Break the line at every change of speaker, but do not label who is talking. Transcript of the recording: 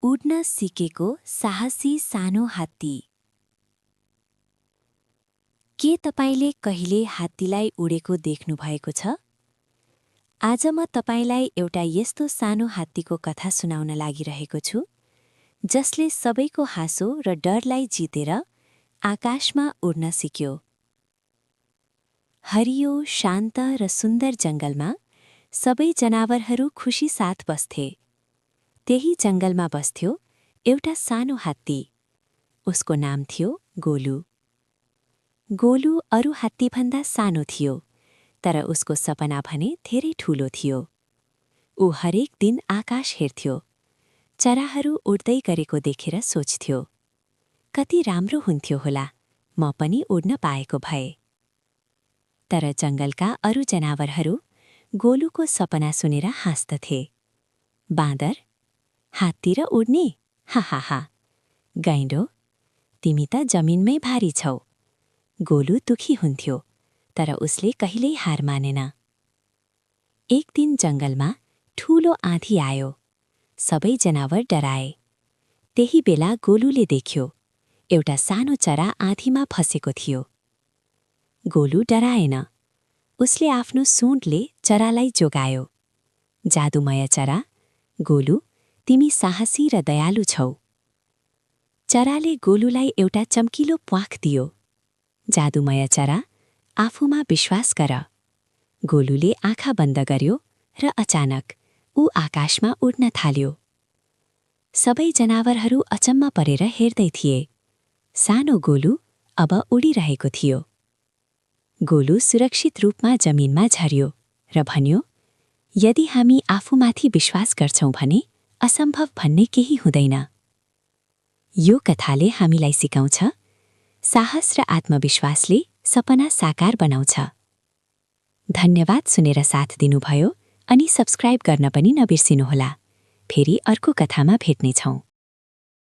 उड्न सिकेको साहसी सानो हात्ती। के तपाईले कहिले हात्तीलाई उडेको देख्नु भएको छ? आज म तपाईलाई एउटा यस्तो सानो हात्तीको कथा सुनाउन लागिरहेको छु जसले सबैको हाँसो र डरलाई जितेर आकाशमा उड्न सिक्यो। हरियो, शान्त र सुन्दर जंगलमा सबै जनावरहरू खुशी साथ बस्थे। त्यही जंगलमा बस्थ्यो एउटा सानो हात्ती। उसको नाम थियो गोलु। गोलु अरू हात्तीभन्दा सानो थियो, तर उसको सपना भने धेरै ठूलो थियो। ऊ हरेक दिन आकाश हेर्थ्यो, चराहरू उड्दै गरेको देखेर सोच्थ्यो, कति राम्रो हुन्थ्यो होला म पनि उड्न पाएको भए। तर जंगलका अरू जनावरहरू गोलुको सपना सुनेर हाँस्दथे। बाँदर, हात्ती र उड्ने, हाहाहा। गैंडो, तिमी त जमिनमै भारी छौ। गोलु दुखी हुन्थ्यो, तर उसले कहिल्यै हार मानेन। एक दिन जंगलमा ठूलो आँधी आयो। सबै जनावर डराए। त्यही बेला गोलुले देख्यो एउटा सानो चरा आँधीमा फसेको थियो। गोलु डराएन। उसले आफ्नो सूँडले चरालाई जोगायो। जादुमय चरा, गोलु, तिमी साहसी र दयालु छौ। चराले गोलुलाई एउटा चम्किलो प्वाख दियो। जादुमय चरा, आफूमा विश्वास गर। गोलुले आँखा बन्द गर्यो र अचानक ऊ आकाशमा उड्न थाल्यो। सबै जनावरहरू अचम्म परेर हेर्दै थिए। सानो गोलु अब उडिरहेको थियो। गोलु सुरक्षित रूपमा जमिनमा झर्यो र भन्यो, यदि हामी आफूमाथि विश्वास गर्छौं भने असम्भव भन्ने केही हुँदैन। यो कथाले हामीलाई सिकाउँछ, साहस र आत्मविश्वासले सपना साकार बनाउँछ। धन्यवाद सुनेर साथ दिनुभयो अनि सब्स्क्राइब गर्न पनि नबिर्सिनुहोला। फेरि अर्को कथामा भेट्नेछौं।